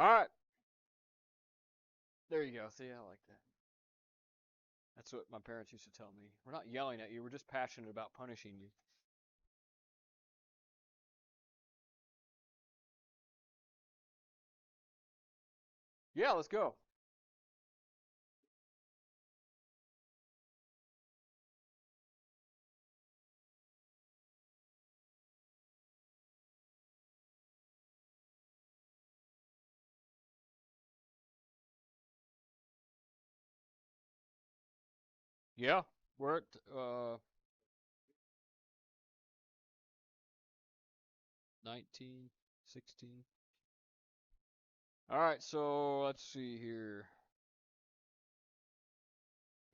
All right. There you go. See, I like that. That's what my parents used to tell me. We're not yelling at you. We're just passionate about punishing you. Yeah, let's go. Yeah, we're at 19, 16. All right, so let's see here.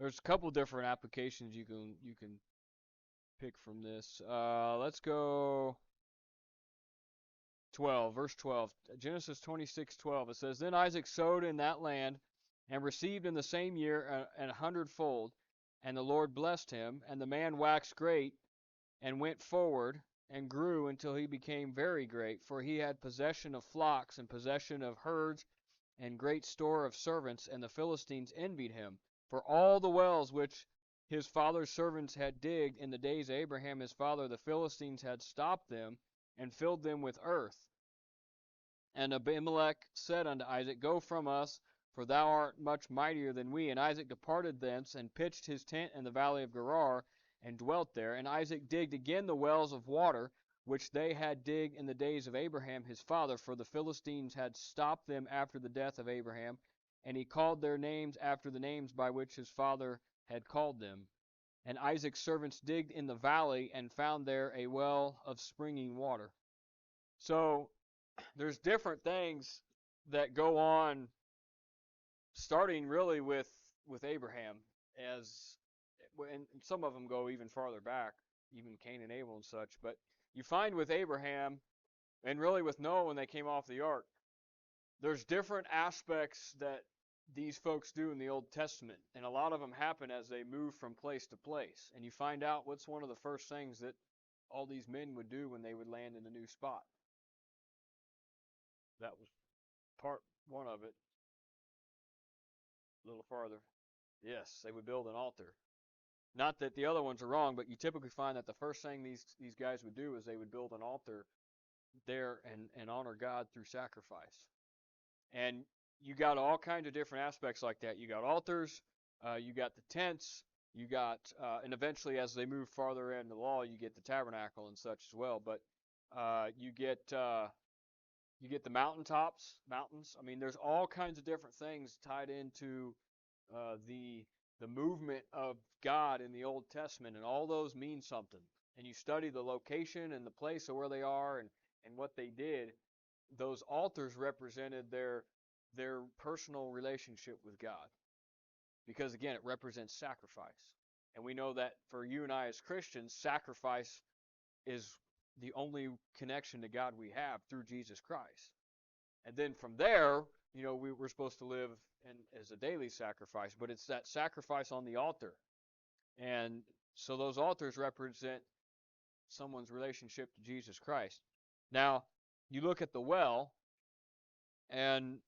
There's a couple different applications you can pick from this. Let's go 12, verse 12. Genesis 26:12. It says, "Then Isaac sowed in that land and received in the same year an hundredfold, and the Lord blessed him, and the man waxed great and went forward and grew until he became very great, for he had possession of flocks and possession of herds and great store of servants, and the Philistines envied him. For all the wells which his father's servants had digged in the days of Abraham his father, the Philistines had stopped them and filled them with earth. And Abimelech said unto Isaac, Go from us, for thou art much mightier than we. And Isaac departed thence, and pitched his tent in the valley of Gerar, and dwelt there. And Isaac digged again the wells of water, which they had digged in the days of Abraham his father, for the Philistines had stopped them after the death of Abraham. And he called their names after the names by which his father had called them. And Isaac's servants digged in the valley, and found there a well of springing water. So there's different things that go on, starting really with Abraham, as and some of them go even farther back, even Cain and Abel and such. But you find with Abraham and really with Noah when they came off the ark, there's different aspects that these folks do in the Old Testament, and a lot of them happen as they move from place to place. And you find out what's one of the first things that all these men would do when they would land in a new spot. That was part one of it. A little farther. Yes, they would build an altar. Not that the other ones are wrong, but you typically find that the first thing these guys would do is they would build an altar there and honor God through sacrifice. And you got all kinds of different aspects like that. You got altars, you got the tents, you got, and eventually as they move farther into the law, you get the tabernacle and such as well. But you get the mountains. I mean, there's all kinds of different things tied into the movement of God in the Old Testament, and all those mean something. And you study the location and the place of where they are and what they did. Those altars represented their personal relationship with God, because again, it represents sacrifice. And we know that for you and I as Christians, sacrifice is the only connection to God we have through Jesus Christ. And then from there, we're supposed to live as a daily sacrifice, but it's that sacrifice on the altar. And so those altars represent someone's relationship to Jesus Christ. Now, you look at the well, and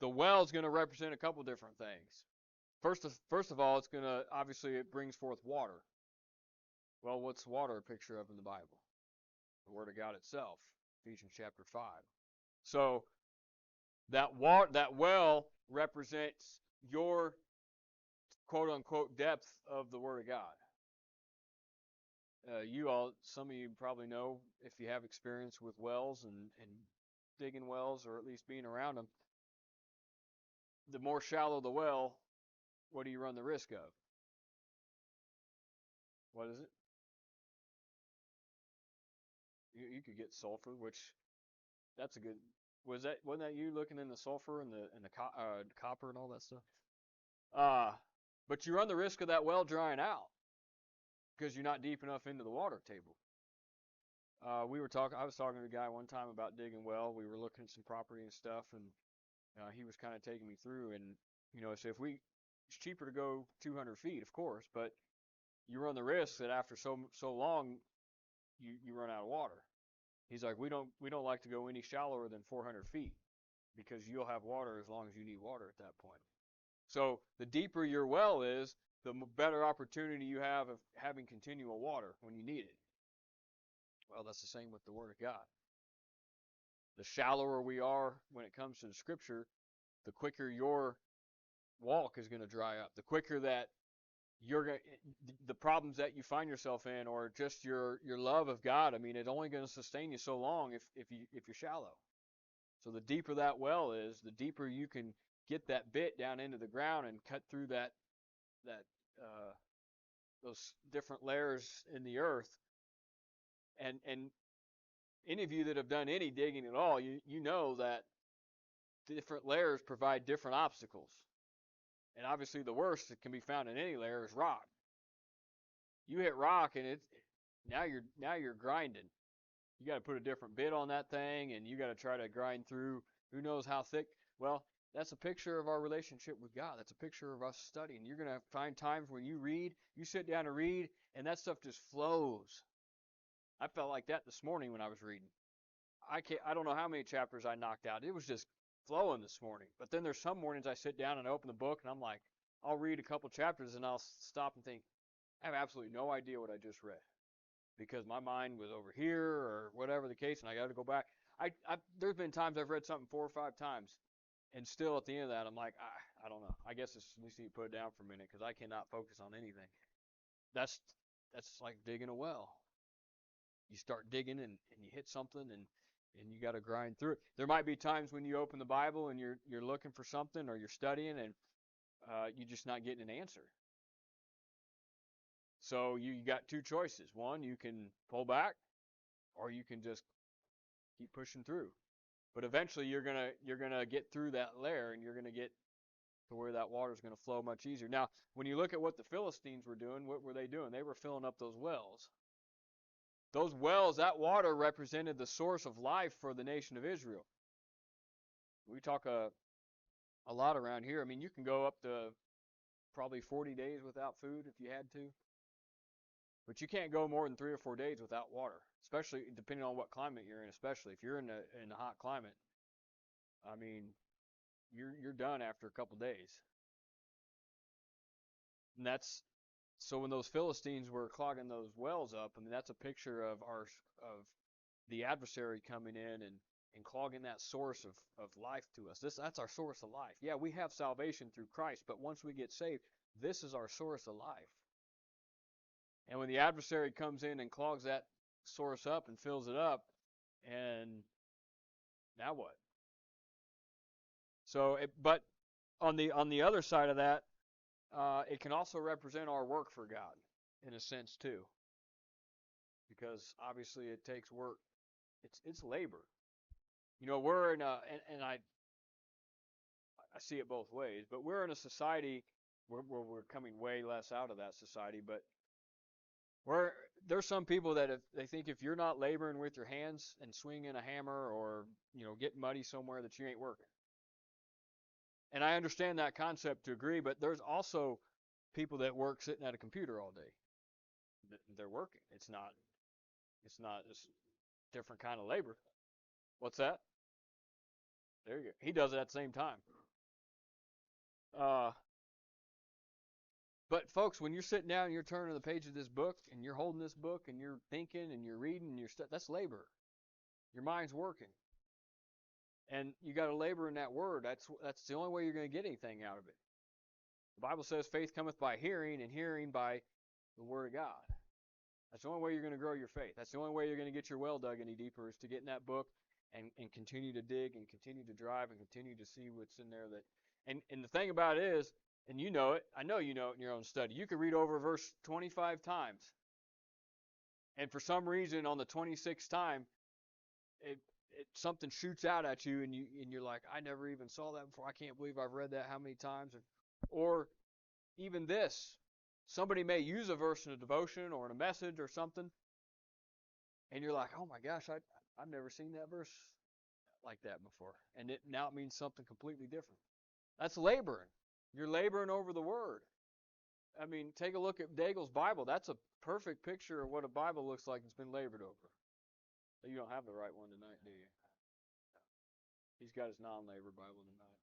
the well is going to represent a couple different things. First of all, it's going to, obviously, it brings forth water. Well, what's water a picture of in the Bible? The Word of God itself, Ephesians chapter 5. So that well represents your quote unquote depth of the Word of God. Some of you probably know, if you have experience with wells and digging wells, or at least being around them, the more shallow the well, what do you run the risk of? What is it? You could get sulfur, which that's a good. Wasn't that you looking in the sulfur and the copper and all that stuff? Uh, but you run the risk of that well drying out because you're not deep enough into the water table. I was talking to a guy one time about digging well. We were looking at some property and stuff, and he was kind of taking me through. And so it's cheaper to go 200 feet, of course, but you run the risk that after so long, you run out of water. He's like, we don't like to go any shallower than 400 feet. because you'll have water as long as you need water at that point. So the deeper your well is, the better opportunity you have of having continual water when you need it. Well, that's the same with the Word of God. The shallower we are when it comes to the Scripture, the quicker your walk is going to dry up. The quicker that the problems that you find yourself in, or just your love of God. I mean, it's only going to sustain you so long if you're shallow. So the deeper that well is, the deeper you can get that bit down into the ground and cut through that uh, those different layers in the earth. And any of you that have done any digging at all, you know that different layers provide different obstacles. And obviously the worst that can be found in any layer is rock. You hit rock and now you're grinding. You got to put a different bit on that thing, and you got to try to grind through who knows how thick. Well, that's a picture of our relationship with God. That's a picture of us studying. You're going to find times when you read, you sit down and read, and that stuff just flows. I felt like that this morning when I was reading. I don't know how many chapters I knocked out. It was just flowing this morning. But then there's some mornings I sit down and open the book, and I'm like, I'll read a couple chapters, and I'll stop and think, I have absolutely no idea what I just read, because my mind was over here or whatever the case, and I got to go back. There's been times I've read something 4 or 5 times, and still at the end of that, I'm like, I don't know. I guess it's, at least you put it down for a minute, because I cannot focus on anything. That's like digging a well. You start digging and you hit something, and you got to grind through it. There might be times when you open the Bible and you're looking for something, or you're studying, and you're just not getting an answer. So you got 2 choices. One, you can pull back, or you can just keep pushing through. But eventually you're gonna get through that layer, and you're gonna get to where that water is gonna flow much easier. Now, when you look at what the Philistines were doing, what were they doing? They were filling up those wells. Those wells, that water represented the source of life for the nation of Israel. We talk a lot around here. I mean, you can go up to probably 40 days without food if you had to. But you can't go more than 3 or 4 days without water, especially depending on what climate you're in. Especially if you're in a hot climate, I mean, you're done after a couple days. And that's so when those Philistines were clogging those wells up. I mean, that's a picture of the adversary coming in and clogging that source of life to us. That's our source of life. Yeah, we have salvation through Christ, but once we get saved, this is our source of life. And when the adversary comes in and clogs that source up and fills it up, and now what? So, but on the other side of that, it can also represent our work for God in a sense too, because obviously it takes work. It's labor. You know, we're in and I see it both ways, but we're in a society where we're coming way less out of that society, but there's some people that they think if you're not laboring with your hands and swinging a hammer, or getting muddy somewhere, that you ain't working. And I understand that concept to agree, but there's also people that work sitting at a computer all day. They're working. It's not this different kind of labor. What's that? There you go. He does it at the same time. Uh, but folks, when you're sitting down and you're turning the page of this book, and you're holding this book, and you're thinking and you're reading and that's labor. Your mind's working. And you got to labor in that word. That's the only way you're going to get anything out of it. The Bible says faith cometh by hearing, and hearing by the word of God. That's the only way you're going to grow your faith. That's the only way you're going to get your well dug any deeper, is to get in that book and continue to dig and continue to drive and continue to see what's in there. And the thing about it is, and you know it, I know you know it in your own study, you could read over verse 25 times. And for some reason on the 26th time, something shoots out at you, and you're like, I never even saw that before. I can't believe I've read that how many times. Or even this, somebody may use a verse in a devotion or in a message or something, and you're like, oh my gosh, I've never seen that verse like that before, and now it means something completely different. That's laboring. You're laboring over the word. I mean, take a look at Daigle's Bible. That's a perfect picture of what a Bible looks like that's been labored over. You don't have the right one tonight, do you? He's got his non-labor Bible tonight.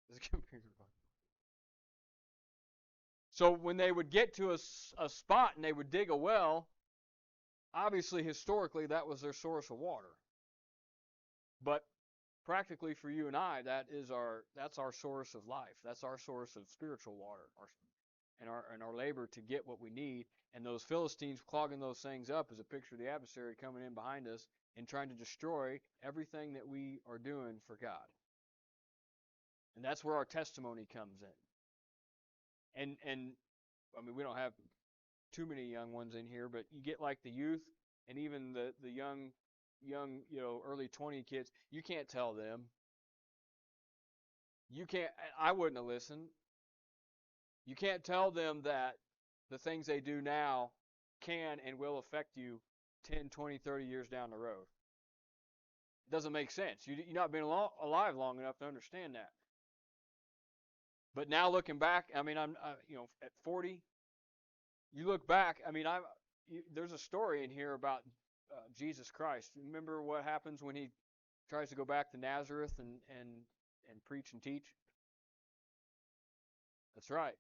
His computer Bible. So when they would get to a spot and they would dig a well, obviously historically that was their source of water. But practically for you and I, that's our source of life. That's our source of spiritual water, and our labor to get what we need. And those Philistines clogging those things up is a picture of the adversary coming in behind us and trying to destroy everything that we are doing for God. And that's where our testimony comes in. And I mean, we don't have too many young ones in here, but you get like the youth and even the young, early 20 kids. You can't tell them. You can't. I wouldn't have listened. You can't tell them that the things they do now can and will affect you 10, 20, 30 years down the road. It doesn't make sense. You've not been alive long enough to understand that. But now looking back, I mean, at 40, you look back. I mean, there's a story in here about Jesus Christ. Remember what happens when he tries to go back to Nazareth and preach and teach? That's right.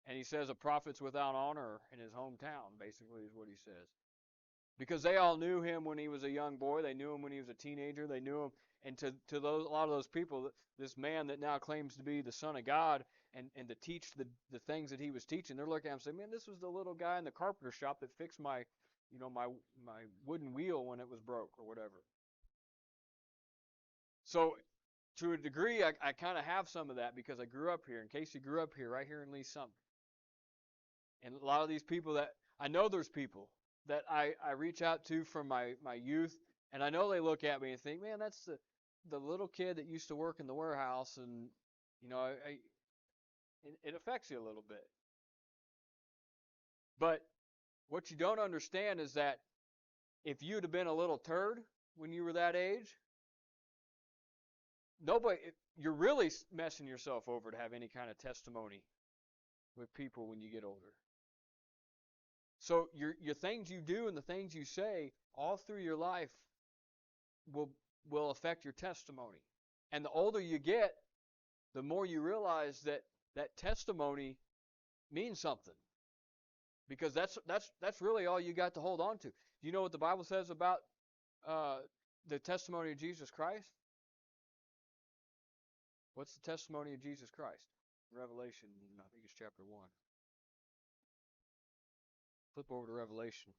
And he says a prophet's without honor in his hometown, basically, is what he says. Because they all knew him when he was a young boy. They knew him when he was a teenager. They knew him. And to a lot of those people, this man that now claims to be the Son of God and to teach the things that he was teaching, they're looking at him and saying, man, this was the little guy in the carpenter shop that fixed my wooden wheel when it was broke or whatever. So to a degree, I kind of have some of that because I grew up here. In case you grew up here, right here in Lee Summit. And a lot of these people that I know, there's people that I reach out to from my youth, and I know they look at me and think, man, that's the little kid that used to work in the warehouse, and it affects you a little bit. But what you don't understand is that if you'd have been a little turd when you were that age, you're really messing yourself over to have any kind of testimony with people when you get older. So your things you do and the things you say all through your life will affect your testimony. And the older you get, the more you realize that testimony means something. Because that's really all you got to hold on to. Do you know what the Bible says about the testimony of Jesus Christ? What's the testimony of Jesus Christ? Revelation, I think it's chapter 1. Flip over to Revelation.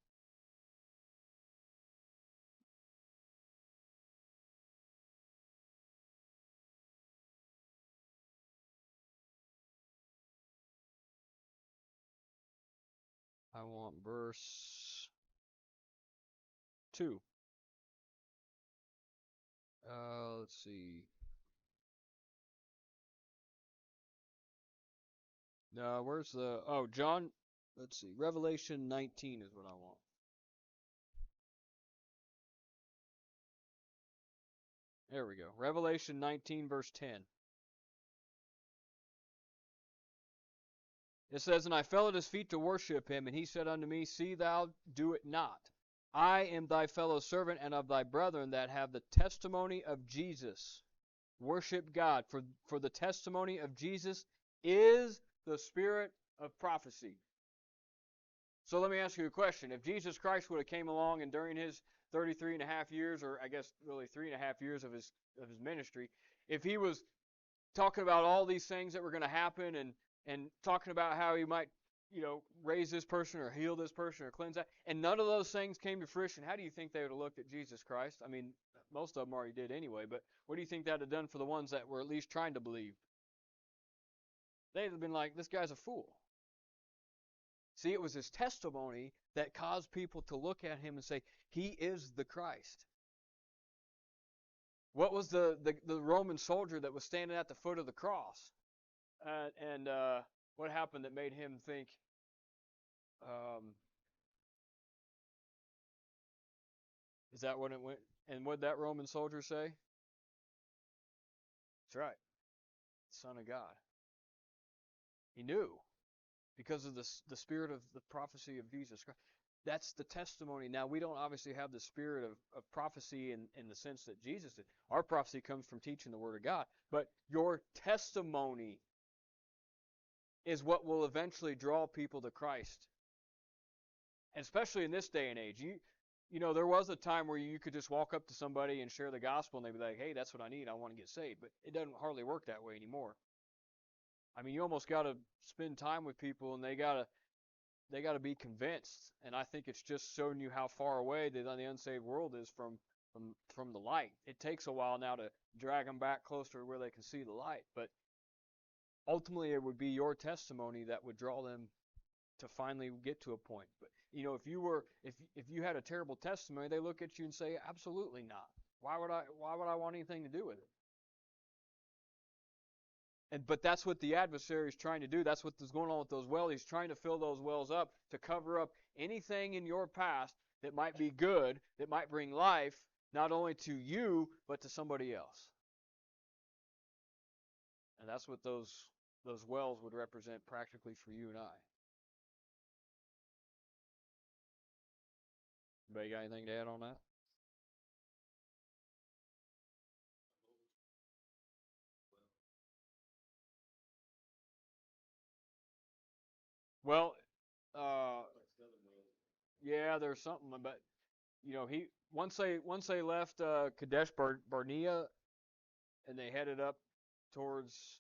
I want verse 2. Let's see. No, where's John? Let's see. Revelation 19 is what I want. There we go. Revelation 19, verse 10. It says, and I fell at his feet to worship him, and he said unto me, see thou do it not. I am thy fellow servant and of thy brethren that have the testimony of Jesus. Worship God, for the testimony of Jesus is the spirit of prophecy. So let me ask you a question. If Jesus Christ would have came along and during his 33 and a half years, or I guess really 3.5 years of his ministry, if he was talking about all these things that were going to happen and talking about how he might, raise this person or heal this person or cleanse that, and none of those things came to fruition, how do you think they would have looked at Jesus Christ? I mean, most of them already did anyway, but what do you think that would have done for the ones that were at least trying to believe? They'd have been like, this guy's a fool. See, it was his testimony that caused people to look at him and say, he is the Christ. What was the Roman soldier that was standing at the foot of the cross? And what happened that made him think, is that what it went? And what did that Roman soldier say? That's right. Son of God. He knew because of the spirit of the prophecy of Jesus Christ. That's the testimony. Now, we don't obviously have the spirit of prophecy in the sense that Jesus did. Our prophecy comes from teaching the Word of God. But your testimony is what will eventually draw people to Christ. And especially in this day and age. There was a time where you could just walk up to somebody and share the gospel and they'd be like, hey, that's what I need. I want to get saved. But it doesn't hardly work that way anymore. I mean, you almost got to spend time with people and they got to be convinced. And I think it's just showing you how far away the unsaved world is from the light. It takes a while now to drag them back closer to where they can see the light. But ultimately, it would be your testimony that would draw them to finally get to a point. But if you had a terrible testimony, they look at you and say, absolutely not. Why would I want anything to do with it? But that's what the adversary is trying to do. That's what's going on with those wells. He's trying to fill those wells up to cover up anything in your past that might be good, that might bring life, not only to you, but to somebody else. And that's what those wells would represent practically for you and I. Anybody got anything to add on that? Well, uh, yeah, there's something, but he once they left Kadesh Barnea and they headed up towards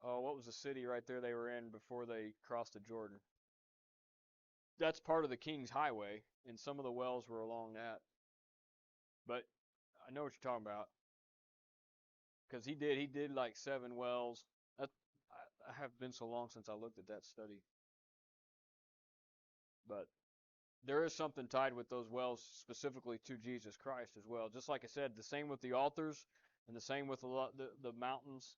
what was the city right there they were in before they crossed the Jordan? That's part of the King's Highway, and some of the wells were along that. But I know what you're talking about because he did like 7 wells. I have been so long since I looked at that study, but there is something tied with those wells specifically to Jesus Christ as well. Just like I said, the same with the altars, and the same with the mountains.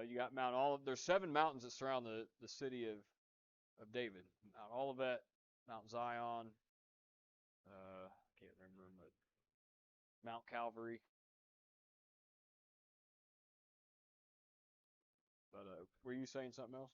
You got Mount Olivet. There's 7 mountains that surround the city of David. Mount Olivet, Mount Zion. I can't remember them, but Mount Calvary. But were you saying something else?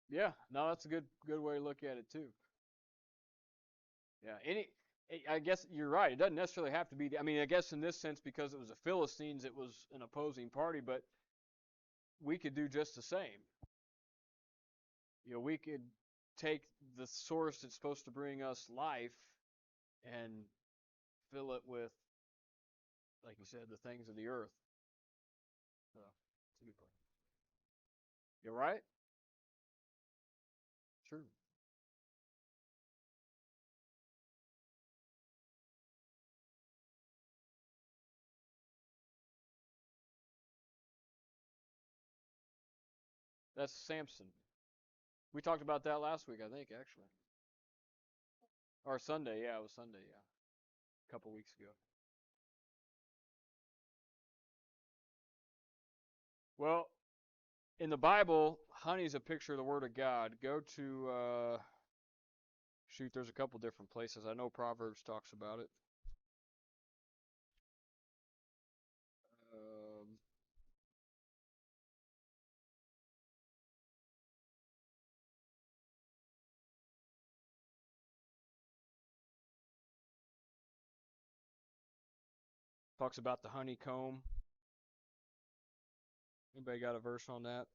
Yeah, no, that's a good way to look at it too. Yeah, I guess you're right. It doesn't necessarily have to be. I mean, I guess in this sense, because it was the Philistines, it was an opposing party, but we could do just the same. We could take the source that's supposed to bring us life and fill it with, like you said, the things of the earth. So, it's a good point. You right? Sure. That's Samson. We talked about that last week, I think, actually. Or Sunday, yeah, it was Sunday, yeah. A couple weeks ago. Well, in the Bible, honey is a picture of the Word of God. Go to, shoot, there's a couple different places. I know Proverbs talks about it. Um, Talks about the honeycomb. Anybody got a verse on that?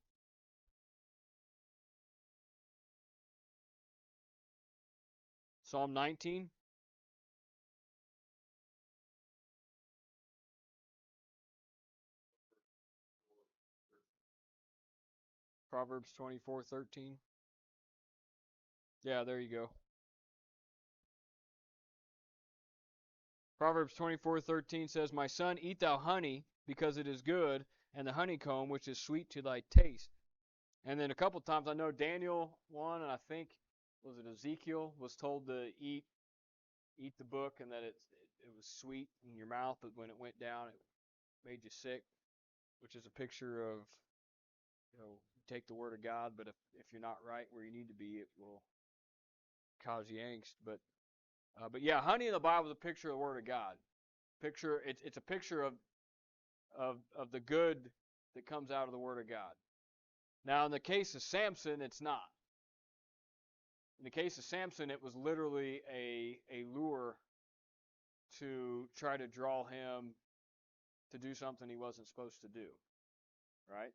Psalm 19. Proverbs 24:13. Yeah, there you go. Proverbs 24:13 says, "My son, eat thou honey, because it is good, and the honeycomb, which is sweet to thy taste." And then a couple times, I know Daniel 1, and I think was it Ezekiel was told to eat the book, and that it was sweet in your mouth, but when it went down, it made you sick. which is a picture of, you take the word of God, but if you're not right where you need to be, it will cause you angst. But yeah, honey in the Bible is a picture of the word of God. It's a picture of the good that comes out of the word of God. Now, in the case of Samson, it's not. In the case of Samson, it was literally a lure to try to draw him to do something he wasn't supposed to do, right?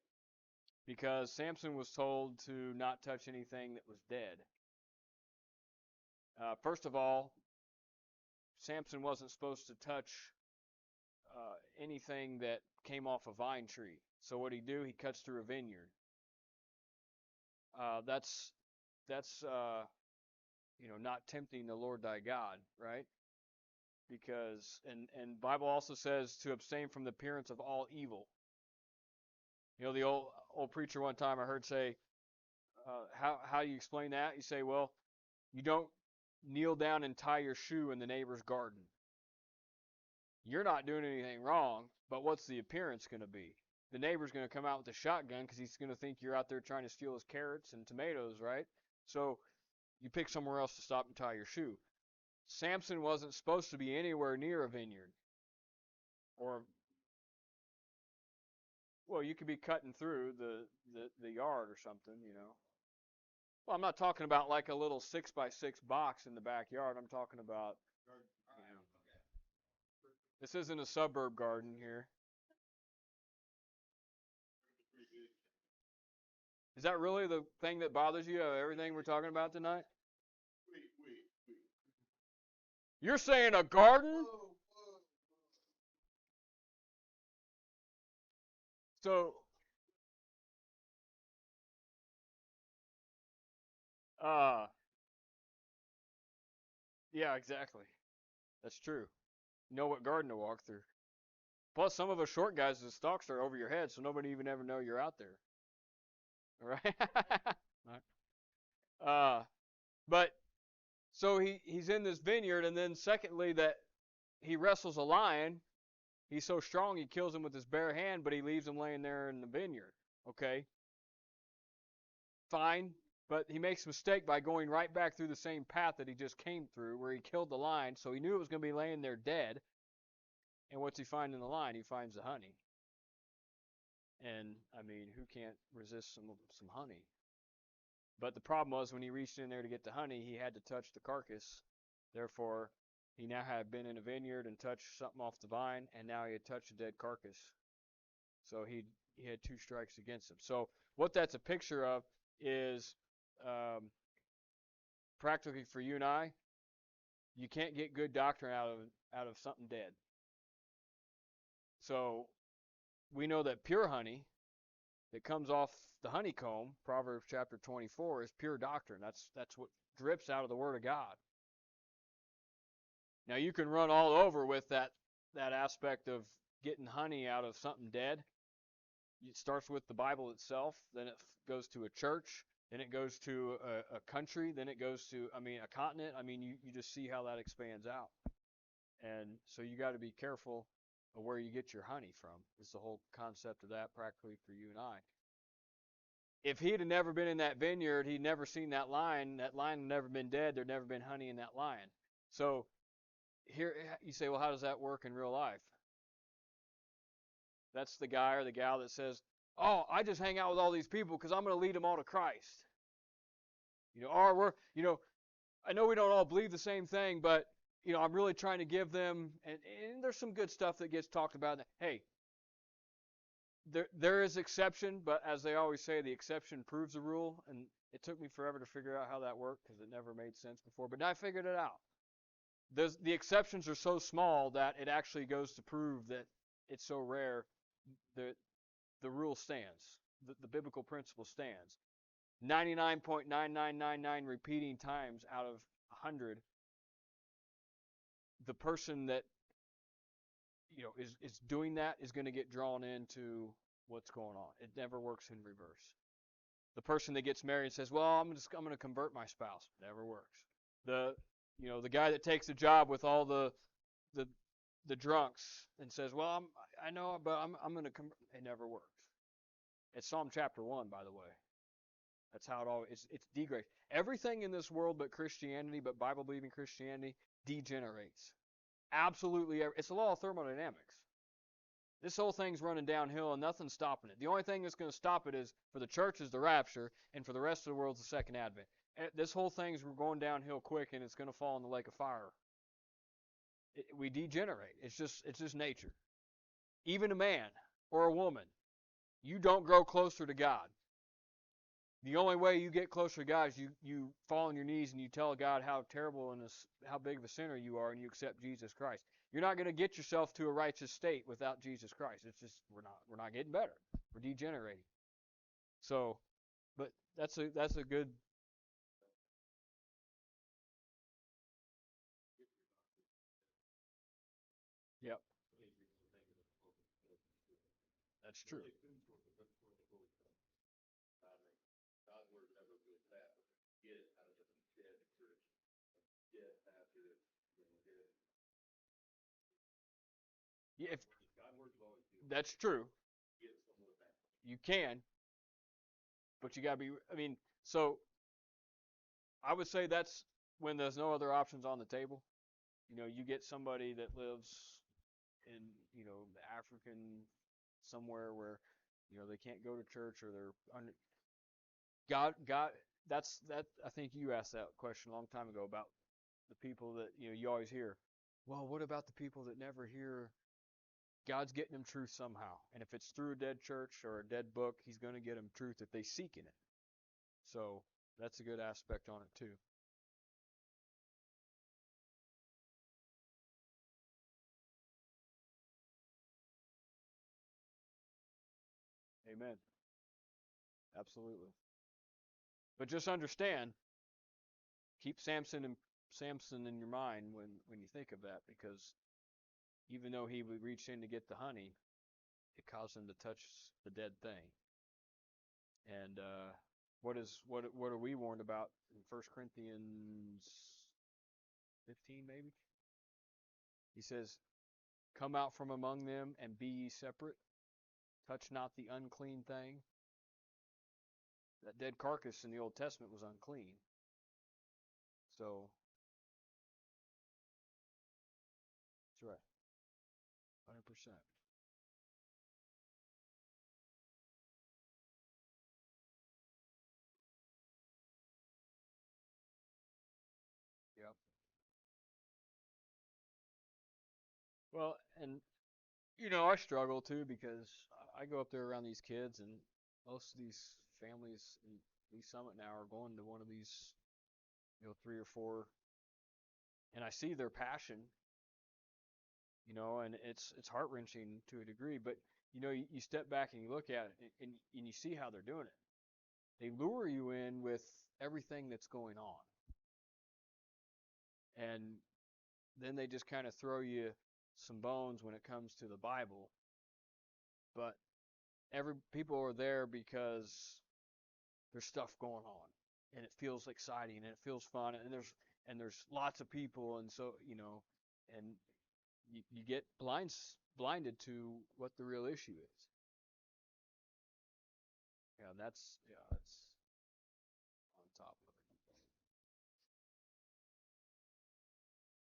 Because Samson was told to not touch anything that was dead. First of all, Samson wasn't supposed to touch anything that came off a vine tree. So what he do? He cuts through a vineyard. That's not tempting the Lord thy God, right? Because and Bible also says to abstain from the appearance of all evil. The old preacher one time I heard say, how you explain that? You say, well, you don't kneel down and tie your shoe in the neighbor's garden. You're not doing anything wrong, but what's the appearance going to be? The neighbor's going to come out with a shotgun because he's going to think you're out there trying to steal his carrots and tomatoes, right? So you pick somewhere else to stop and tie your shoe. Samson wasn't supposed to be anywhere near a vineyard. Or, well, you could be cutting through the yard or something, Well, I'm not talking about like a little 6x6 box in the backyard. I'm talking about, this isn't a suburb garden here. Is that really the thing that bothers you of everything we're talking about tonight? You're saying a garden? So, uh, yeah, exactly. That's true. You know what garden to walk through. Plus, some of us short guys, the stalks are over your head, so nobody even ever know you're out there. All right? But so he's in this vineyard, and then secondly, that he wrestles a lion. He's so strong he kills him with his bare hand, but he leaves him laying there in the vineyard. Okay, fine, but he makes a mistake by going right back through the same path that he just came through, where he killed the lion. So he knew it was going to be laying there dead. And what's he find in the lion? He finds the honey. And I mean, who can't resist some honey? But the problem was when he reached in there to get the honey, he had to touch the carcass. Therefore, he now had been in a vineyard and touched something off the vine, and now he had touched a dead carcass. So he had two strikes against him. So what that's a picture of is practically for you and I, you can't get good doctrine out of something dead. So we know that pure honey that comes off the honeycomb, Proverbs chapter 24, is pure doctrine. That's what drips out of the Word of God. Now you can run all over with that aspect of getting honey out of something dead. It starts with the Bible itself, then it goes to a church, then it goes to a country, then it goes to, a continent. You just see how that expands out. And so you got to be careful of where you get your honey from. It's the whole concept of that practically for you and I. If he'd have never been in that vineyard, he'd never seen that lion had never been dead, there'd never been honey in that lion. So here you say, well, how does that work in real life? That's the guy or the gal that says, oh, I just hang out with all these people because I'm going to lead them all to Christ. Or I know we don't all believe the same thing, but, I'm really trying to give them, and there's some good stuff that gets talked about. Hey, there is exception, but as they always say, the exception proves the rule, and it took me forever to figure out how that worked because it never made sense before, but now I figured it out. The exceptions are so small that it actually goes to prove that it's so rare that the rule stands. The biblical principle stands. 99.9999 repeating times out of 100, the person that is doing that is going to get drawn into what's going on. It never works in reverse. The person that gets married and says, "Well, I'm going to convert my spouse," never works. The guy that takes a job with all the the drunks and says, "Well, I know, but I'm going to come." It never works. It's Psalm chapter 1, by the way. That's how it all. It's degrades. Everything in this world, but Christianity, but Bible believing Christianity, degenerates. Absolutely, it's the law of thermodynamics. This whole thing's running downhill and nothing's stopping it. The only thing that's going to stop it is for the church is the rapture, and for the rest of the world is the second advent. This whole thing's going downhill quick, and it's going to fall in the lake of fire. We degenerate. It's just nature. Even a man or a woman, you don't grow closer to God. The only way you get closer to God is you fall on your knees and you tell God how terrible and how big of a sinner you are, and you accept Jesus Christ. You're not going to get yourself to a righteous state without Jesus Christ. It's just we're not getting better. We're degenerating. So, but that's a good. Yep, that's true. Yeah, if that's true, you can, but you got to be. I mean, so I would say that's when there's no other options on the table. You get somebody that lives in, the African somewhere where, they can't go to church or they're under God. That I think you asked that question a long time ago about the people that you always hear. Well, what about the people that never hear? God's getting them truth somehow, and if it's through a dead church or a dead book, He's going to get them truth if they seek in it. So that's a good aspect on it too. Amen. Absolutely. But just understand, keep Samson in your mind when you think of that, because even though he would reach in to get the honey, it caused him to touch the dead thing. And what are we warned about in 1 Corinthians 15 maybe? He says, "Come out from among them and be ye separate. Touch not the unclean thing." That dead carcass in the Old Testament was unclean. So that's right, 100%. Yep. Well, and I struggle too because I go up there around these kids, and most of these families in Lee Summit now are going to one of these, 3 or 4, and I see their passion, and it's heart wrenching to a degree. But you step back and you look at it, and you see how they're doing it. They lure you in with everything that's going on, and then they just kind of throw you some bones when it comes to the Bible. But every people are there because there's stuff going on, and it feels exciting and it feels fun, and there's lots of people, and so and you get blinded to what the real issue is. Yeah, that's on top of it.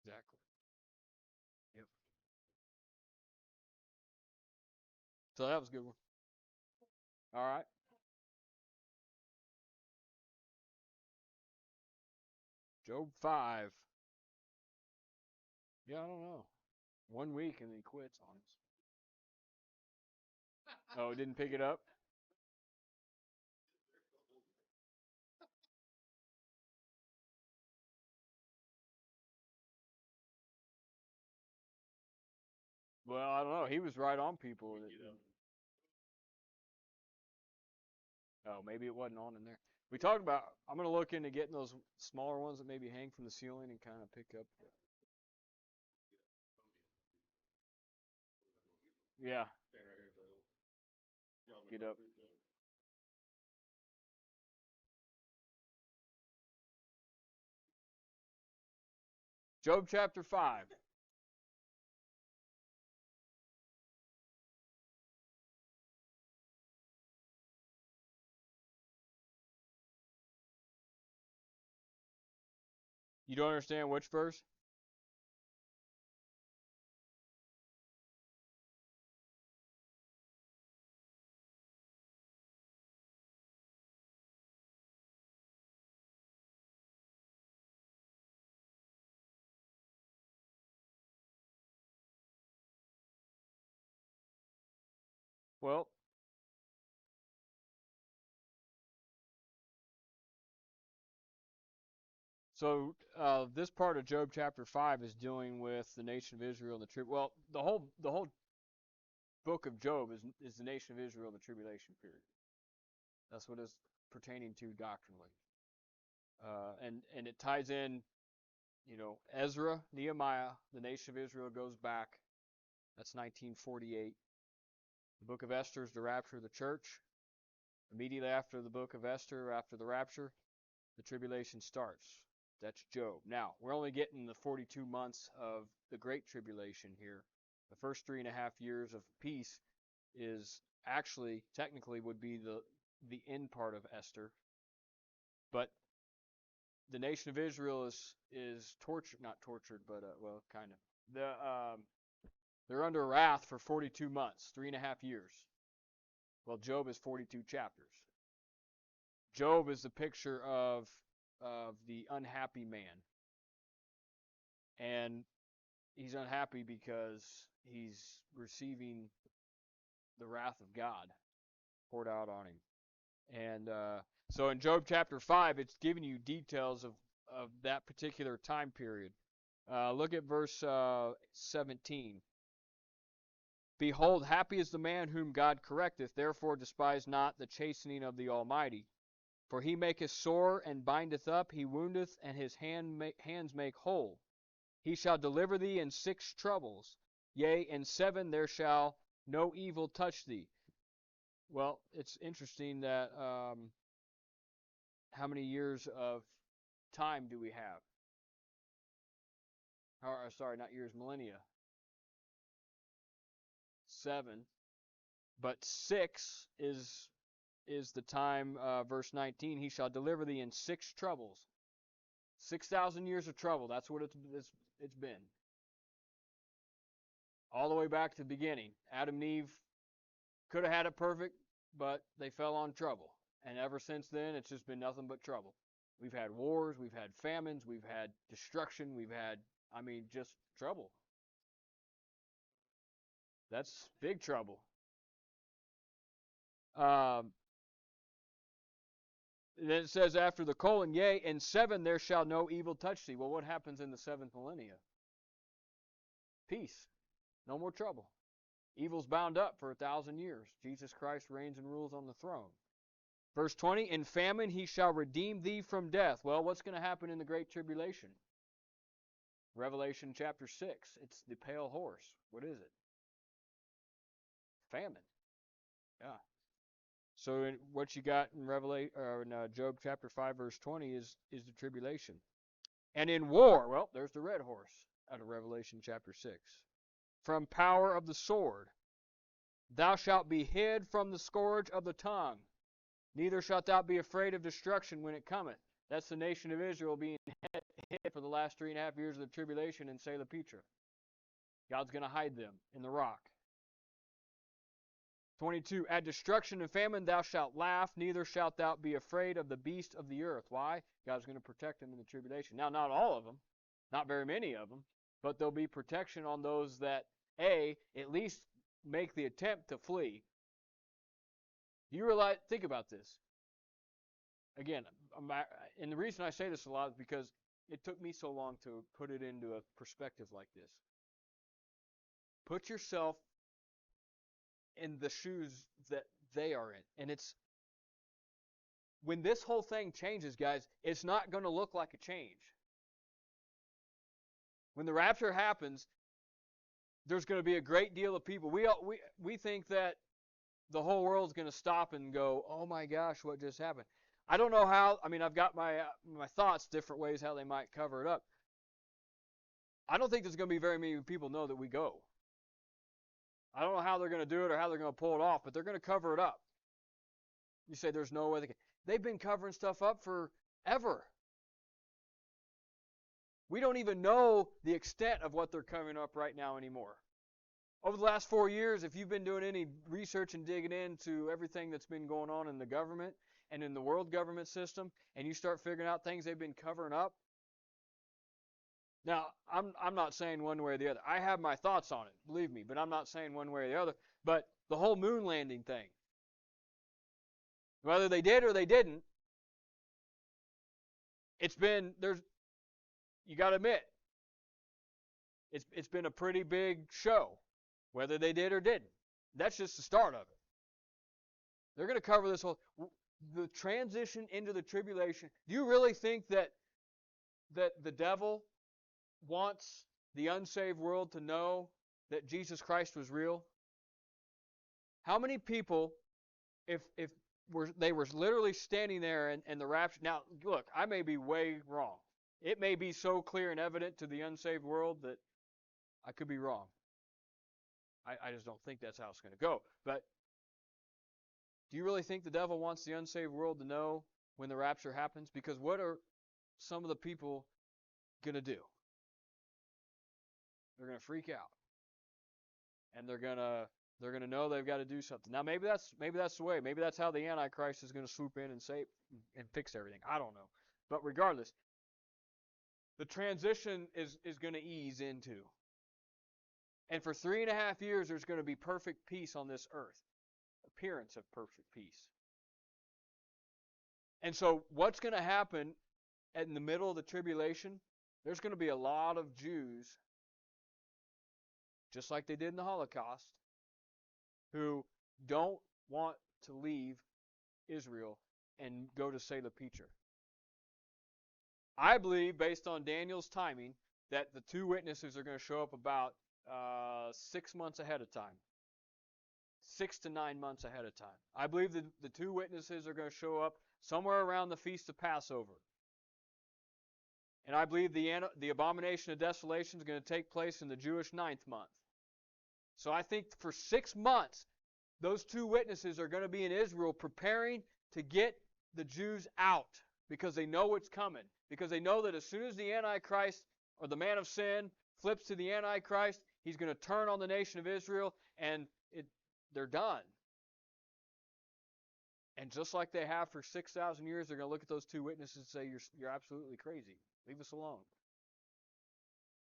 Exactly. Yep. So that was a good one. All right. Job 5. Yeah, I don't know. 1 week and he quits on us. Oh, didn't pick it up? Well, I don't know. He was right on people. Oh, maybe it wasn't on in there. We talked about. I'm gonna look into getting those smaller ones that maybe hang from the ceiling and kind of pick up. Yeah, get up. Job chapter 5. You don't understand which verse? Well, so this part of Job chapter 5 is dealing with the nation of Israel and the trib. Well, the whole book of Job is the nation of Israel and the tribulation period. That's what it's pertaining to doctrinally, and it ties in. Ezra, Nehemiah, the nation of Israel goes back. That's 1948. The book of Esther is the rapture of the church. Immediately after the book of Esther, after the rapture, the tribulation starts. That's Job. Now, we're only getting the 42 months of the Great Tribulation here. The first 3.5 years of peace is actually, technically, would be the end part of Esther. But the nation of Israel is tortured, not tortured, but well, kind of. They're under wrath for 42 months, 3.5 years. Well, Job is 42 chapters. Job is the picture of the unhappy man, and he's unhappy because he's receiving the wrath of God poured out on him. And so in Job chapter 5, it's giving you details of that particular time period. Look at verse 17. Behold, happy is the man whom God correcteth, therefore despise not the chastening of the Almighty. For he maketh sore and bindeth up, he woundeth, and his hands make whole. He shall deliver thee in 6 troubles, yea, in 7 there shall no evil touch thee. Well, it's interesting that how many years of time do we have? Sorry, not years, millennia. 7, but 6 is the time. Verse 19: He shall deliver thee in 6 troubles. 6,000 years of trouble. That's what it's been. All the way back to the beginning. Adam and Eve could have had it perfect, but they fell on trouble. And ever since then, it's just been nothing but trouble. We've had wars, we've had famines, we've had destruction, we've had, just trouble. That's big trouble. Then it says after the colon, yea, in 7 there shall no evil touch thee. Well, what happens in the 7th millennia? Peace. No more trouble. Evil's bound up for 1,000 years. Jesus Christ reigns and rules on the throne. Verse 20, in famine he shall redeem thee from death. Well, what's going to happen in the Great Tribulation? Revelation chapter 6. It's the pale horse. What is it? Famine. Yeah. So what you got in Job chapter 5 verse 20 is the tribulation. And in war, well, there's the red horse out of Revelation chapter 6. From power of the sword. Thou shalt be hid from the scourge of the tongue. Neither shalt thou be afraid of destruction when it cometh. That's the nation of Israel being hid for the last 3.5 years of the tribulation in Selah Petra. God's going to hide them in the rock. 22, at destruction and famine thou shalt laugh, neither shalt thou be afraid of the beast of the earth. Why? God's going to protect them in the tribulation. Now, not all of them, not very many of them, but there'll be protection on those that, at least make the attempt to flee. Do you realize, think about this. Again, and the reason I say this a lot is because it took me so long to put it into a perspective like this. Put yourself in the shoes that they are in. And it's, when this whole thing changes, guys, it's not going to look like a change. When the rapture happens, there's going to be a great deal of people. We think that the whole world's going to stop and go, oh my gosh, what just happened? I don't know how. I've got my thoughts, different ways how they might cover it up. I don't think there's going to be very many people know that we go. I don't know how they're going to do it or how they're going to pull it off, but they're going to cover it up. You say there's no way they can. They've been covering stuff up forever. We don't even know the extent of what they're covering up right now anymore. Over the last 4 years, if you've been doing any research and digging into everything that's been going on in the government and in the world government system, and you start figuring out things they've been covering up, now I'm not saying one way or the other. I have my thoughts on it, believe me, but I'm not saying one way or the other. But the whole moon landing thing, whether they did or they didn't, it's been there's you got to admit it's been a pretty big show, whether they did or didn't. That's just the start of it. They're going to cover this whole the transition into the tribulation. Do you really think that the devil wants the unsaved world to know that Jesus Christ was real? How many people, if they were literally standing there and the rapture? Now, look, I may be way wrong. It may be so clear and evident to the unsaved world that I could be wrong. I just don't think that's how it's going to go. But do you really think the devil wants the unsaved world to know when the rapture happens? Because what are some of the people going to do? They're going to freak out, and they're going to know they've got to do something. Now maybe that's the way. Maybe that's how the Antichrist is going to swoop in and save and fix everything. I don't know. But regardless, the transition is going to ease into. And for 3.5 years, there's going to be perfect peace on this earth. Appearance of perfect peace. And so what's going to happen in the middle of the tribulation? There's going to be a lot of Jews, just like they did in the Holocaust, who don't want to leave Israel and go to Selah Petra. I believe, based on Daniel's timing, that the two witnesses are going to show up about 6 months ahead of time. 6 to 9 months ahead of time. I believe that the two witnesses are going to show up somewhere around the Feast of Passover. And I believe the abomination of desolation is going to take place in the Jewish 9th month. So I think for 6 months, those two witnesses are going to be in Israel preparing to get the Jews out because they know what's coming. Because they know that as soon as the Antichrist or the man of sin flips to the Antichrist, he's going to turn on the nation of Israel and they're done. And just like they have for 6,000 years, they're going to look at those two witnesses and say, you're absolutely crazy. Leave us alone.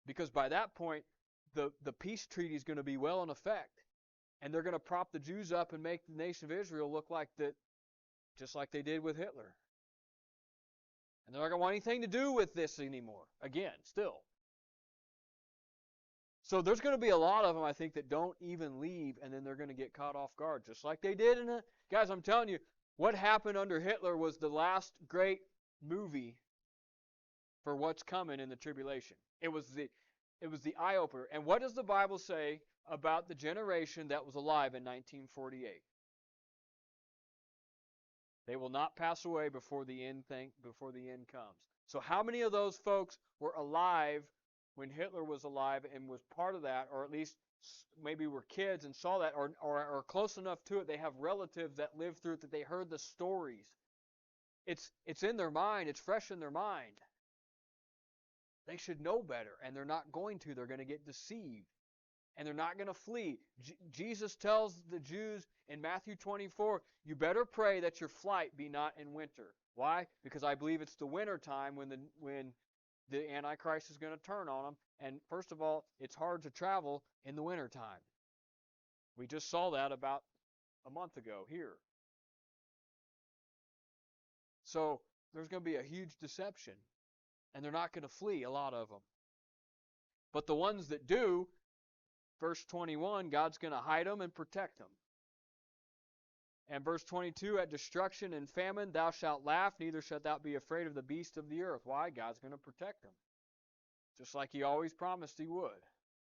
Because by that point, the peace treaty is going to be well in effect. And they're going to prop the Jews up and make the nation of Israel look like that, just like they did with Hitler. And they're not going to want anything to do with this anymore. Again, still. So there's going to be a lot of them, I think, that don't even leave, and then they're going to get caught off guard, just like they did in the... Guys, I'm telling you, what happened under Hitler was the last great movie for what's coming in the tribulation. It was the eye-opener. And what does the Bible say about the generation that was alive in 1948? They will not pass away before the end comes. So how many of those folks were alive when Hitler was alive and was part of that, or at least maybe were kids and saw that, or close enough to it, they have relatives that lived through it, that they heard the stories. It's in their mind. It's fresh in their mind. They should know better, and they're not going to. They're going to get deceived, and they're not going to flee. Jesus tells the Jews in Matthew 24, you better pray that your flight be not in winter. Why? Because I believe it's the winter time when the Antichrist is going to turn on them. And first of all, it's hard to travel in the wintertime. We just saw that about a month ago here. So there's going to be a huge deception. And they're not going to flee, a lot of them. But the ones that do, verse 21, God's going to hide them and protect them. And verse 22, at destruction and famine thou shalt laugh, neither shalt thou be afraid of the beast of the earth. Why? God's going to protect them. Just like he always promised he would.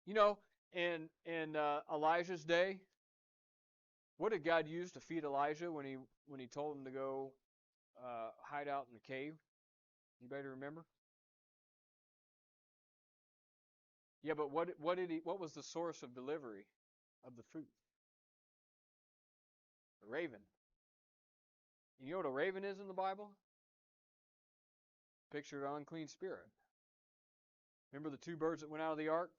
You know, in Elijah's day, what did God use to feed Elijah when he told him to go hide out in the cave? Anybody remember? Yeah, but what was the source of delivery of the food? The raven. You know what a raven is in the Bible? Picture of an unclean spirit. Remember the two birds that went out of the ark?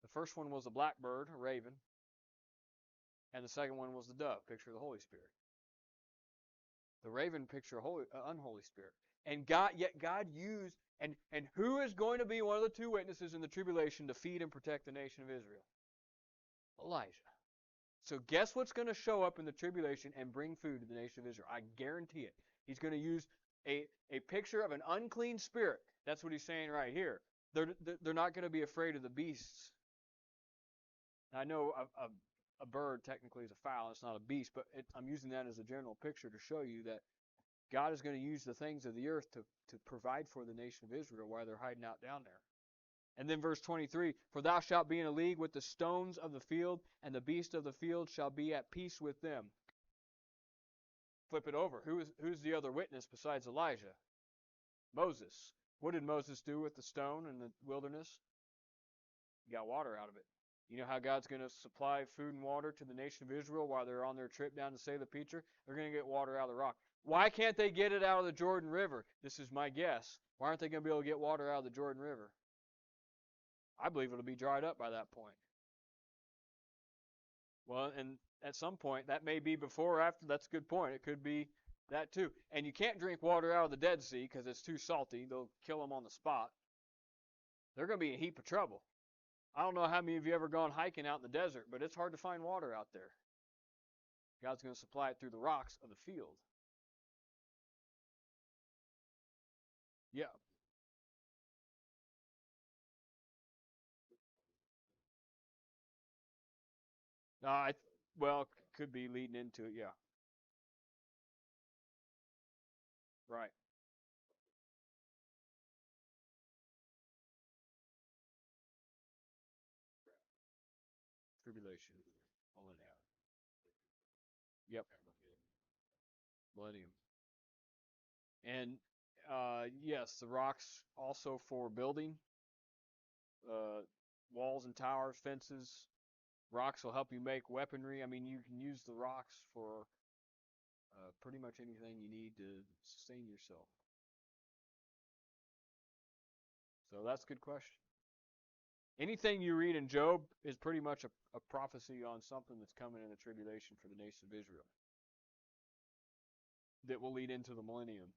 The first one was a blackbird, a raven, and the second one was the dove, picture of the Holy Spirit. The raven picture of unholy spirit. And yet God used, and who is going to be one of the two witnesses in the tribulation to feed and protect the nation of Israel? Elijah. So guess what's going to show up in the tribulation and bring food to the nation of Israel? I guarantee it. He's going to use a picture of an unclean spirit. That's what he's saying right here. They're not going to be afraid of the beasts. I know a bird technically is a fowl. It's not a beast, but I'm using that as a general picture to show you that God is going to use the things of the earth to provide for the nation of Israel while they're hiding out down there. And then verse 23, for thou shalt be in a league with the stones of the field, and the beast of the field shall be at peace with them. Flip it over. Who's the other witness besides Elijah? Moses. What did Moses do with the stone in the wilderness? He got water out of it. You know how God's going to supply food and water to the nation of Israel while they're on their trip down to save the preacher? They're going to get water out of the rock. Why can't they get it out of the Jordan River? This is my guess. Why aren't they going to be able to get water out of the Jordan River? I believe it'll be dried up by that point. Well, and at some point, that may be before or after. That's a good point. It could be that too. And you can't drink water out of the Dead Sea because it's too salty. They'll kill them on the spot. They're going to be in a heap of trouble. I don't know how many of you ever gone hiking out in the desert, but it's hard to find water out there. God's going to supply it through the rocks of the field. Yeah. Well, could be leading into it, yeah. Right. Tribulation. Millennium. Yep. Millennium. And yes, the rocks also for building, uh, walls and towers, fences. Rocks will help you make weaponry. I mean, you can use the rocks for pretty much anything you need to sustain yourself. So that's a good question. Anything you read in Job is pretty much a prophecy on something that's coming in the tribulation for the nation of Israel that will lead into the millennium.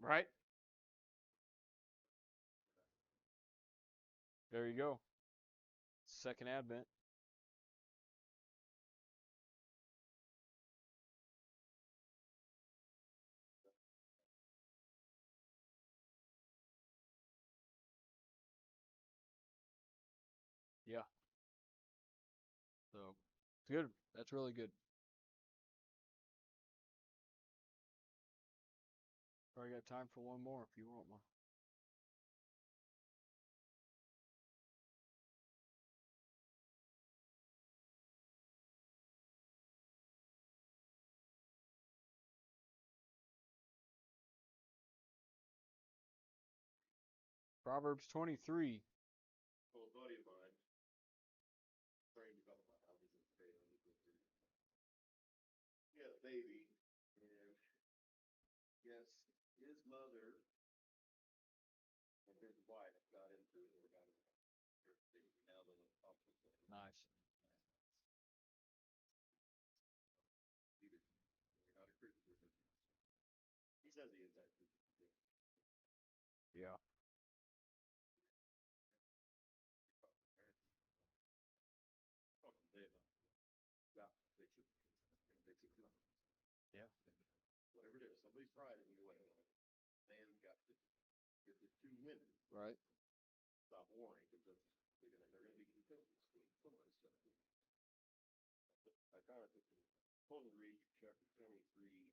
Right? There you go. Second Advent. Yeah. So it's good. That's really good. Probably got time for one more if you want one. Proverbs 23. Well, a buddy of mine trained a couple of houses in Spain. He had a baby, and yes, his mother and his wife got into it or got into it. Now they're Nice. not a Christian. He says he is actually. Yeah. Yeah, they should. Yeah. Whatever it is, somebody's tried it and you went, man's got to get the two women. Right. Stop warring because they're gonna be contentious. I kind of told him to read chapter 23.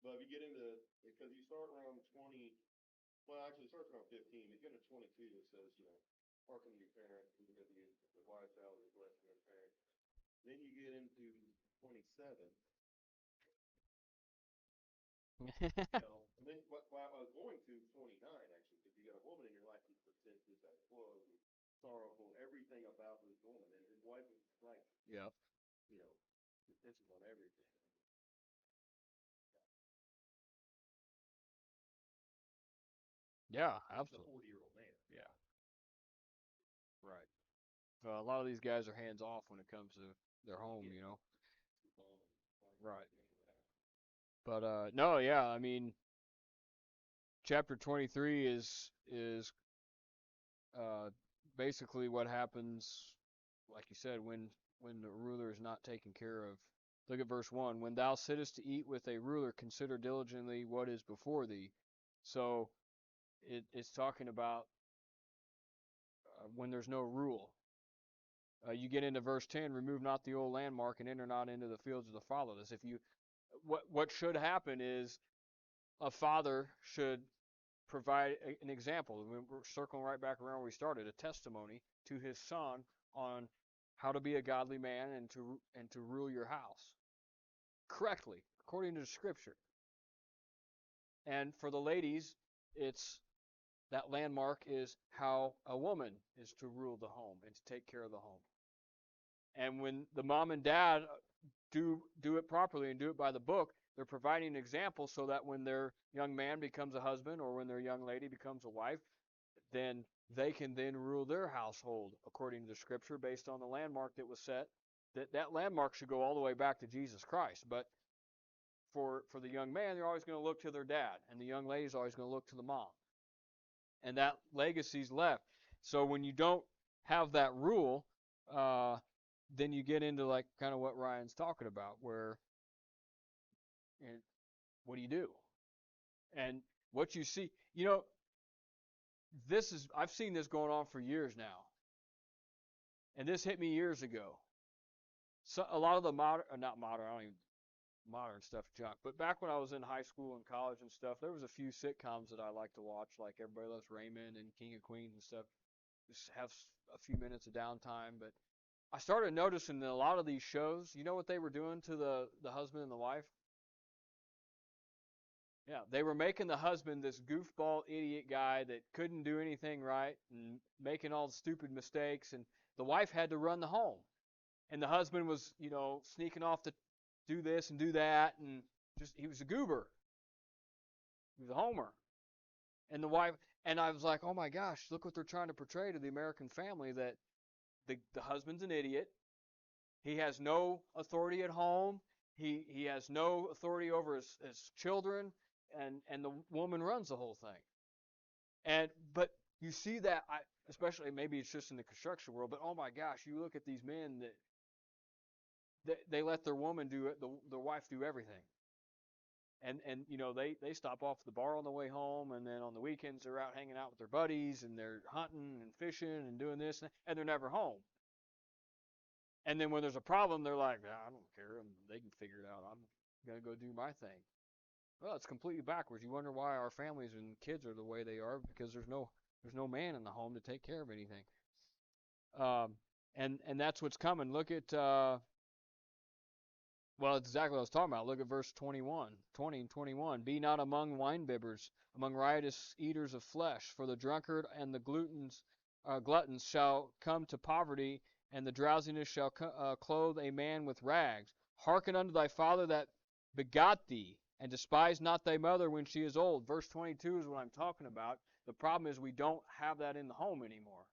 But if you get into, because you start around 20, well, actually, it starts around 15. You get into 22, it says, hearken to your parents, and you're going to be the wise child is blessed from your parents. Then you get into 27. And then what I was going to 29, actually, if you got a woman in your life who's senses, that flow, sorrowful, everything about this woman. And his wife was like, Yep. you know, this is on everything. Yeah, He's a absolutely. 40-year-old man. Yeah. Right. A lot of these guys are hands off when it comes to their home, you know. Right. But no, yeah, I mean, chapter 23 is uh basically what happens, like you said, when the ruler is not taken care of. Look at verse 1. When thou sittest to eat with a ruler, consider diligently what is before thee. So it's talking about when there's no rule. You get into verse 10, remove not the old landmark and enter not into the fields of the fatherless. If you what should happen is a father should provide an example. We're circling right back around where we started, a testimony to his son on how to be a godly man and to rule your house correctly according to the scripture. And for the ladies, it's that landmark is how a woman is to rule the home and to take care of the home. And when the mom and dad do it properly and do it by the book, they're providing an example so that when their young man becomes a husband or when their young lady becomes a wife, then they can then rule their household according to the scripture based on the landmark that was set. That landmark should go all the way back to Jesus Christ. But for the young man, they're always going to look to their dad, and the young lady's always going to look to the mom. And that legacy's left. So when you don't have that rule, then you get into like kind of what Ryan's talking about, where what do you do? And what you see, I've seen this going on for years now, and this hit me years ago. So a lot of the not modern, I don't even modern stuff junk. But back when I was in high school and college and stuff, there was a few sitcoms that I liked to watch, like Everybody Loves Raymond and King of Queens and stuff. Just have a few minutes of downtime. But I started noticing that a lot of these shows, you know what they were doing to the husband and the wife? Yeah, they were making the husband this goofball idiot guy that couldn't do anything right and making all the stupid mistakes, and the wife had to run the home. And the husband was, sneaking off to do this and do that, and just he was a goober. He was a homer. And the wife, and I was like, oh my gosh, look what they're trying to portray to the American family, that the husband's an idiot. He has no authority at home. He has no authority over his children, and the woman runs the whole thing. But you see that, especially maybe it's just in the construction world, but oh my gosh, you look at these men that they let their woman do it, their wife do everything. And they stop off at the bar on the way home, and then on the weekends they're out hanging out with their buddies, and they're hunting and fishing and doing this, and they're never home. And then when there's a problem, they're like, I don't care, and they can figure it out. I'm gonna go do my thing. Well, it's completely backwards. You wonder why our families and kids are the way they are, because there's no man in the home to take care of anything. And that's what's coming. Look at well, it's exactly what I was talking about. Look at verse 20 and 21. Be not among winebibbers, among riotous eaters of flesh, for the drunkard and the gluttons shall come to poverty, and the drowsiness shall clothe a man with rags. Hearken unto thy father that begot thee, and despise not thy mother when she is old. Verse 22 is what I'm talking about. The problem is we don't have that in the home anymore.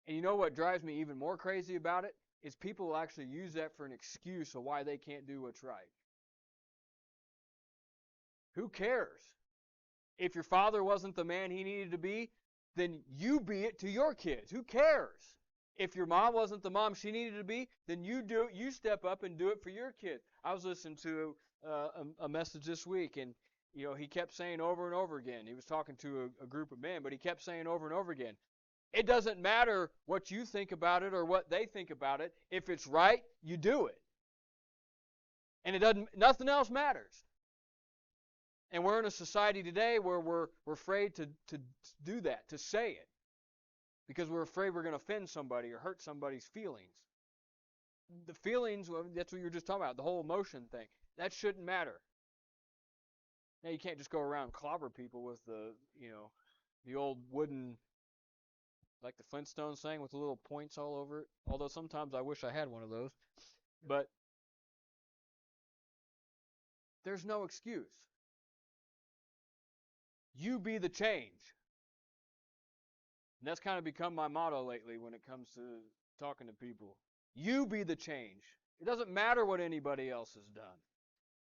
And you know what drives me even more crazy about it? Is people will actually use that for an excuse of why they can't do what's right. Who cares? If your father wasn't the man he needed to be, then you be it to your kids. Who cares? If your mom wasn't the mom she needed to be, then you step up and do it for your kids. I was listening to a message this week, and he kept saying over and over again. He was talking to a group of men, but he kept saying over and over again, it doesn't matter what you think about it or what they think about it. If it's right, you do it. And nothing else matters. And we're in a society today where we're afraid to do that, to say it. Because we're afraid we're going to offend somebody or hurt somebody's feelings. The feelings, that's what you were just talking about, the whole emotion thing. That shouldn't matter. Now, you can't just go around and clobber people with The old wooden, like the Flintstones thing with the little points all over it. Although sometimes I wish I had one of those. But there's no excuse. You be the change. And that's kind of become my motto lately when it comes to talking to people. You be the change. It doesn't matter what anybody else has done.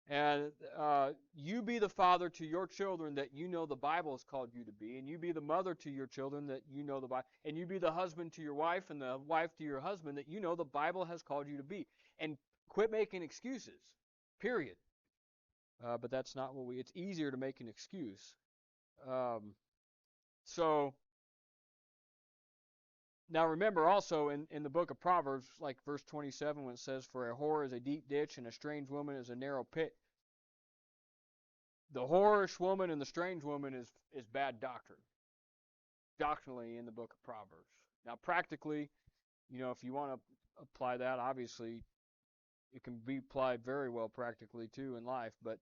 And you be the father to your children that you know the Bible has called you to be, and you be the mother to your children that you know the Bible, and you be the husband to your wife and the wife to your husband that you know the Bible has called you to be. And quit making excuses. Period. But that's not what it's easier to make an excuse. So now remember also in the book of Proverbs, like verse 27, when it says, "For a whore is a deep ditch, and a strange woman is a narrow pit." The whorish woman and the strange woman is bad doctrine, doctrinally in the book of Proverbs. Now practically, if you want to apply that, obviously it can be applied very well practically too in life. But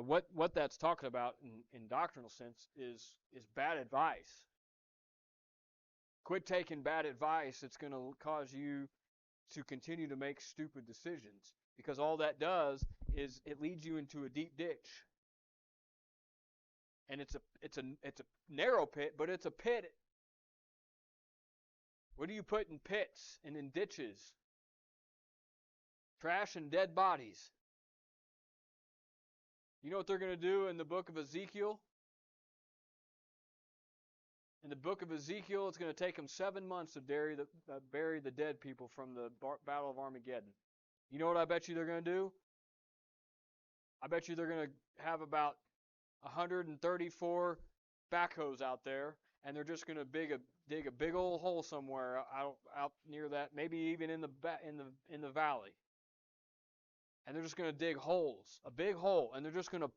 what that's talking about in doctrinal sense is bad advice. Quit taking bad advice. It's going to cause you to continue to make stupid decisions, because all that does is it leads you into a deep ditch. And it's a narrow pit, but it's a pit. What do you put in pits and in ditches? Trash and dead bodies. You know what they're going to do in the book of Ezekiel? In the book of Ezekiel, it's going to take them 7 months to bury the dead people from the Battle of Armageddon. You know what I bet you they're going to do? I bet you they're going to have about 134 backhoes out there, and they're just going to dig a big old hole somewhere out near that, maybe even in the valley. And they're just going to dig holes, a big hole, and they're just going to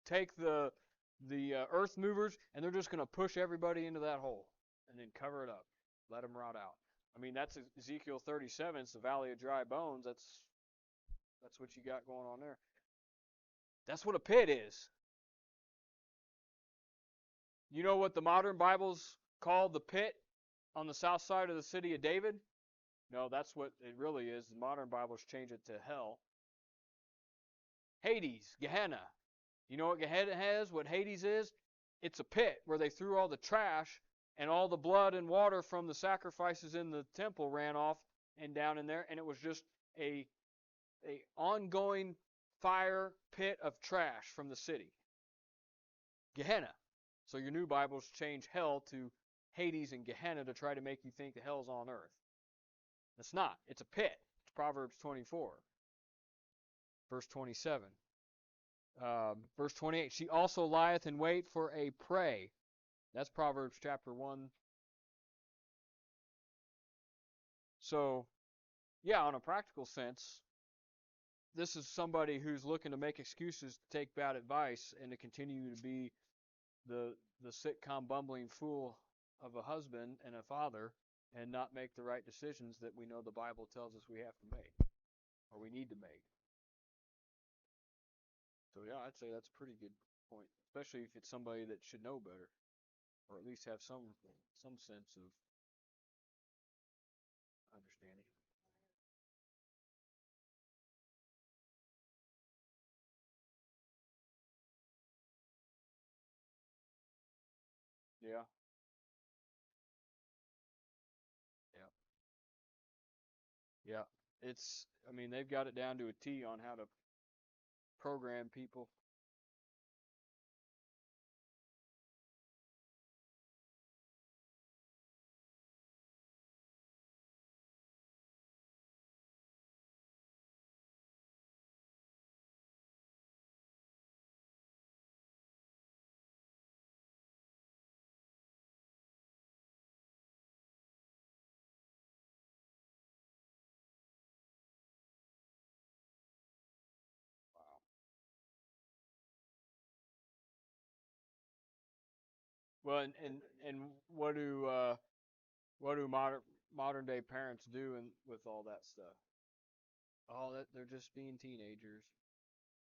take the earth movers, and they're just going to push everybody into that hole and then cover it up, let them rot out. I mean, that's Ezekiel 37. It's the valley of dry bones. That's what you got going on there. That's what a pit is. You know what the modern Bibles call the pit on the south side of the city of David? No, that's what it really is. The modern Bibles change it to hell. Hades, Gehenna. You know what Gehenna has? What Hades is? It's a pit where they threw all the trash, and all the blood and water from the sacrifices in the temple ran off and down in there, and it was just a ongoing fire pit of trash from the city. Gehenna. So your new Bibles change hell to Hades and Gehenna to try to make you think the hell's on earth. It's not. It's a pit. It's Proverbs 24, verse 27. Verse 28, she also lieth in wait for a prey. That's Proverbs chapter 1. So, yeah, on a practical sense, this is somebody who's looking to make excuses to take bad advice and to continue to be the sitcom bumbling fool of a husband and a father and not make the right decisions that we know the Bible tells us we have to make or we need to make. So yeah, I'd say that's a pretty good point, especially if it's somebody that should know better, or at least have some sense of understanding. Yeah, yeah, yeah. I mean, they've got it down to a T on how to program people. Wow. Well, and what do modern day parents do with all that stuff? Oh, that they're just being teenagers,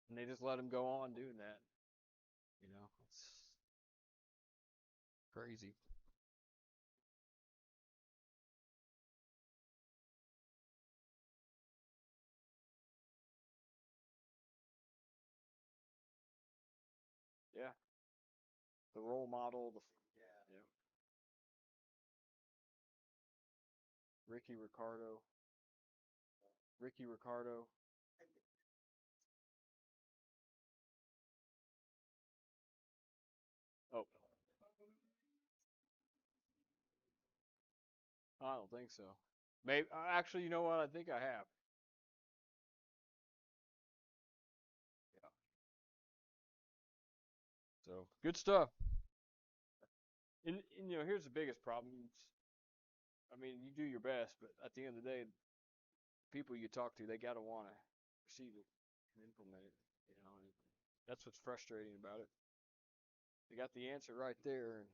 and they just let them go on doing that. It's Crazy. Yeah. The role model. Yeah. Ricky Ricardo. Ricky Ricardo. Oh, I don't think so. Maybe actually, you know what? I think I have. Yeah. So good stuff. And here's the biggest problem. I mean, you do your best, but at the end of the day, people you talk to, they gotta want to receive it and implement it. And that's what's frustrating about it. They got the answer right there, and